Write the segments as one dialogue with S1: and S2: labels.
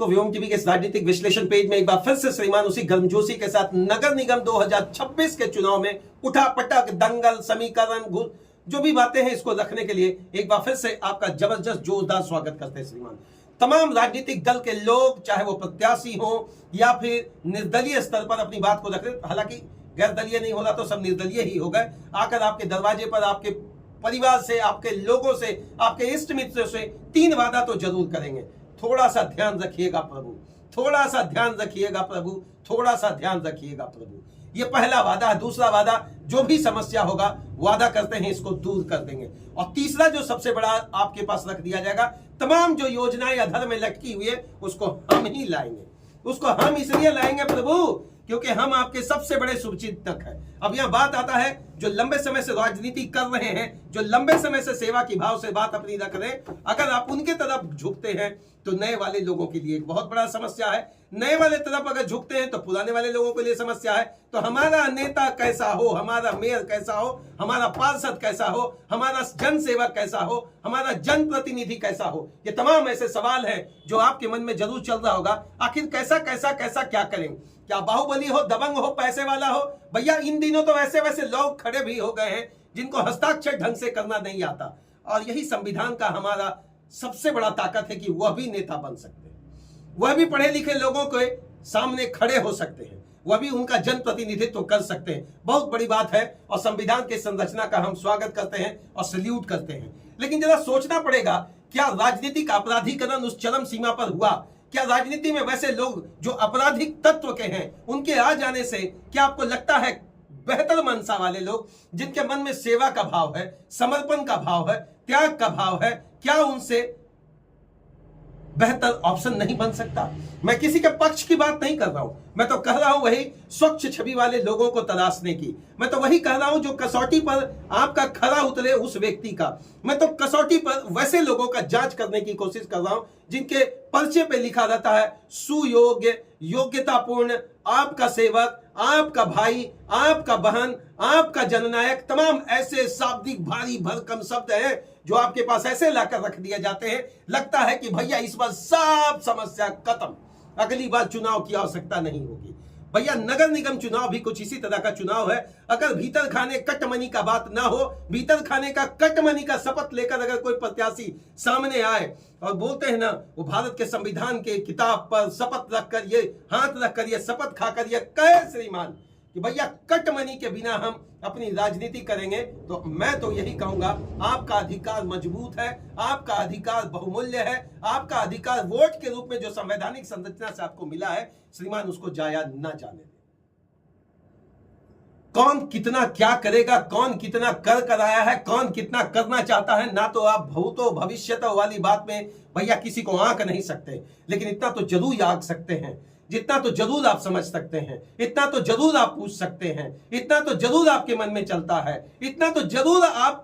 S1: व्योम TV के इस राजनीतिक विश्लेषण पेज में एक बार फिर से श्रीमान उसी गर्मजोशी के साथ नगर निगम 2026 के चुनाव में उठापटक, दंगल, समीकरण, जो भी बातें हैं इसको रखने के लिए एक बार फिर से आपका जबरदस्त जोरदार स्वागत करते हैं श्रीमान। तमाम राजनीतिक दल के लोग, चाहे वो प्रत्याशी हो या फिर निर्दलीय स्तर पर अपनी बात को रख रहे, हालांकि गैर दलीय नहीं होला तो सब निर्दलीय ही हो गए, आकर आपके दरवाजे पर आपके परिवार से, आपके लोगों से, आपके इष्ट मित्रों से 3 वादा तो जरूर करेंगे। थोड़ा सा ध्यान रखिएगा प्रभु, थोड़ा सा ध्यान रखिएगा प्रभु, थोड़ा सा ध्यान रखिएगा प्रभु। ये पहला वादा है। दूसरा वादा, जो भी समस्या होगा वादा करते हैं इसको दूर कर देंगे। और तीसरा जो सबसे बड़ा आपके पास रख दिया जाएगा, तमाम जो योजनाएं अधर में लटकी हुई है उसको हम ही लाएंगे। उसको हम इसलिए लाएंगे प्रभु क्योंकि हम आपके सबसे बड़े शुभचिंतक हैं। अब यह बात आता है, जो लंबे समय से राजनीति कर रहे हैं, जो लंबे समय से सेवा की भाव से बात अपनी रख रहे हैं, अगर आप उनके तरफ झुकते हैं तो नए वाले लोगों के लिए एक बहुत बड़ा समस्या है। नए वाले तरफ अगर झुकते हैं तो पुराने वाले लोगों के लिए समस्या है। तो हमारा नेता कैसा हो, हमारा मेयर कैसा हो, हमारा पार्षद कैसा हो, हमारा जन सेवक कैसा हो, हमारा जनप्रतिनिधि कैसा हो, ये तमाम ऐसे सवाल हैं जो आपके मन में जरूर चल रहा होगा। आखिर कैसा कैसा कैसा क्या करें? क्या बाहुबली हो, दबंग हो, पैसे वाला हो? भैया इन दिनों तो वैसे वैसे लोग खड़े भी हो गए हैं जिनको हस्ताक्षर ढंग से करना नहीं आता। और यही संविधान का हमारा सबसे बड़ा ताकत है कि वह भी नेता बन सकते हैं, वह भी पढ़े लिखे लोगों के सामने खड़े हो सकते हैं, वह भी उनका जनप्रतिनिधित्व कर सकते हैं। बहुत बड़ी बात है और संविधान के संरचना का हम स्वागत करते हैं और सल्यूट करते हैं। लेकिन जरा सोचना पड़ेगा, क्या राजनीतिक अपराधीकरण उस चरम सीमा पर हुआ? क्या राजनीति में वैसे लोग जो आपराधिक तत्व के हैं उनके आ जाने से क्या आपको लगता है बेहतर मनसा वाले लोग, जिनके मन में सेवा का भाव है, समर्पण का भाव है, त्याग का भाव है, क्या उनसे बेहतर ऑप्शन नहीं बन सकता? मैं किसी के पक्ष की बात नहीं कर रहा हूं, मैं तो कह रहा हूं वही स्वच्छ छवि वाले लोगों को तलाशने की। मैं तो वही कह रहा हूं जो कसौटी पर आपका खरा उतरे उस व्यक्ति का। मैं तो कसौटी पर वैसे लोगों का जांच करने की कोशिश कर रहा हूं जिनके पर्चे पे लिखा रहता है सुयोग्य, योग्यतापूर्ण, आपका सेवक, आपका भाई, आपका बहन, आपका जननायक। तमाम ऐसे शाब्दिक भारी भरकम शब्द हैं जो आपके पास ऐसे लाकर रख दिए जाते हैं, लगता है कि भैया इस बार सब समस्या खत्म, अगली बार चुनाव की आवश्यकता नहीं होगी। भैया नगर निगम चुनाव भी कुछ इसी तरह का चुनाव है। अगर भीतर खाने कटमनी का बात ना हो, भीतर खाने का कटमनी का शपथ लेकर अगर कोई प्रत्याशी सामने आए और बोलते हैं ना, वो भारत के संविधान के किताब पर शपथ रखकर, ये हाथ रखकर, ये शपथ खाकर ये कहे श्रीमान कि भैया कटमनी के बिना हम अपनी राजनीति करेंगे, तो मैं तो यही कहूंगा, आपका अधिकार मजबूत है, आपका अधिकार बहुमूल्य है, आपका अधिकार वोट के रूप में जो संवैधानिक संरचना से आपको मिला है श्रीमान, उसको जाया ना जाने दें। कौन कितना क्या करेगा, कौन कितना कर आया है, कौन कितना करना चाहता है, ना तो आप भूतो भविष्यतो वाली बात में भैया किसी को आंक नहीं सकते, लेकिन इतना तो जरूर आंक सकते हैं, जितना तो जरूर आप समझ सकते हैं, इतना तो जरूर आप पूछ सकते हैं, इतना तो जरूर आपके मन में चलता है, इतना तो जरूर आप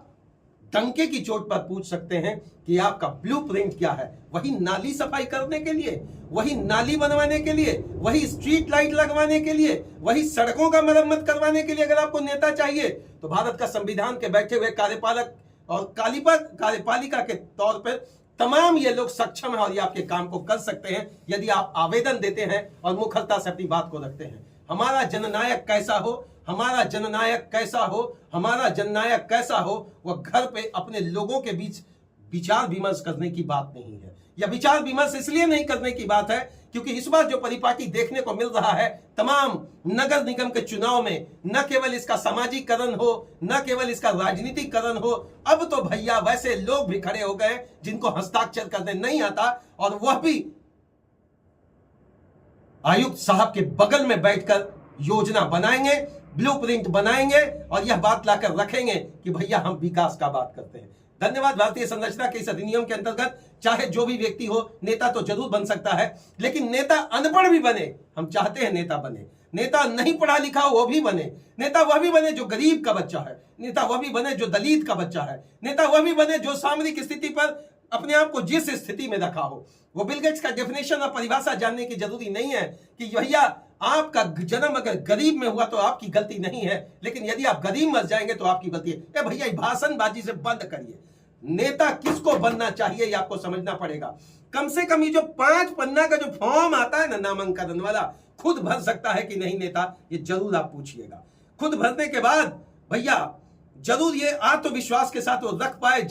S1: डंके की चोट पर पूछ सकते हैं कि आपका ब्लूप्रिंट क्या है। वही नाली सफाई करने के लिए, वही नाली बनवाने के लिए, वही स्ट्रीट लाइट लगवाने के लिए, वही सड़कों का मरम्मत करवाने के लिए अगर आपको नेता चाहिए, तो भारत का संविधान के बैठे हुए कार्यपालक और कार्यपालिका के तौर पर तमाम ये लोग सक्षम है और ये आपके काम को कर सकते हैं यदि आप आवेदन देते हैं और मुखरता से अपनी बात को रखते हैं। हमारा जननायक कैसा हो, हमारा जननायक कैसा हो, हमारा जननायक कैसा हो, वह घर पे अपने लोगों के बीच विचार विमर्श करने की बात नहीं है। यह विचार विमर्श इसलिए नहीं करने की बात है क्योंकि इस बार जो परिपाटी देखने को मिल रहा है तमाम नगर निगम के चुनाव में, न केवल इसका सामाजिकरण हो, न केवल इसका राजनीतिकरण हो, अब तो भैया वैसे लोग भी खड़े हो गए जिनको हस्ताक्षर करने नहीं आता, और वह भी आयुक्त साहब के बगल में बैठकर योजना बनाएंगे, ब्लूप्रिंट बनाएंगे और यह बात लाकर रखेंगे कि भैया हम विकास का बात करते हैं। धन्यवाद। भारतीय संरचना के इस अधिनियम के अंतर्गत चाहे जो भी व्यक्ति हो, नेता तो जरूर बन सकता है, लेकिन नेता अनपढ़ भी बने, हम चाहते हैं नेता बने, नेता नहीं पढ़ा लिखा हो वो भी बने, नेता वह भी बने जो गरीब का बच्चा है, नेता वह भी बने जो दलित का बच्चा है, नेता वह भी बने जो सामरिक स्थिति पर अपने आप को जिस स्थिति में रखा हो। वो बिल गेट्स का डेफिनेशन और परिभाषा जानने की जरूरी नहीं है कि भैया आपका जन्म अगर गरीब में हुआ तो आपकी गलती नहीं है, लेकिन यदि आप गरीब मर जाएंगे तो आपकी गलती है। भैया भाषणबाजी से बंद करिए। नेता किसको बनना चाहिए ये आपको समझना पड़ेगा। कम से कम ये जो 5 पन्ना का जो फॉर्म आता है ना नामांकन वाला, खुद भर सकता है कि नहीं नेता, ये जरूर आप पूछिएगा। खुद भरने के बाद भैया जरूर ये आत्मविश्वास के साथ वो रख पाए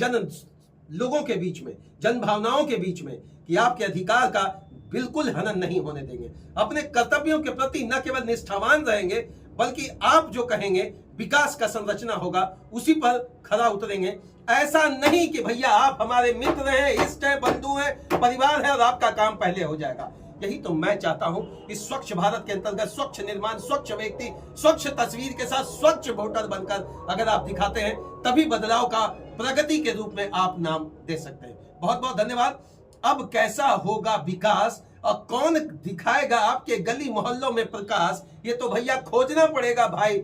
S1: लोगों के बीच में, जन भावनाओं के बीच में, कि आपके अधिकार का बिल्कुल हनन नहीं होने देंगे। अपने कर्तव्यों के प्रति न केवल निष्ठावान रहेंगे, बल्कि आप जो कहेंगे विकास का संरचना होगा उसी पर खरा उतरेंगे। ऐसा नहीं कि भैया आप हमारे मित्र हैं, इष्ट हैं, बंधु हैं, परिवार है और आपका काम पहले हो जाएगा। यही तो मैं चाहता हूं। इस स्वच्छ भारत के अंतर्गत स्वच्छ निर्माण, स्वच्छ व्यक्ति, स्वच्छ तस्वीर के साथ स्वच्छ वोटर बनकर अगर आप दिखाते हैं, तभी बदलाव का प्रगति के रूप में आप नाम दे सकते हैं। बहुत बहुत धन्यवाद। अब कैसा होगा विकास और कौन दिखाएगा आपके गली मोहल्लों में प्रकाश, ये तो भैया खोजना पड़ेगा भाई।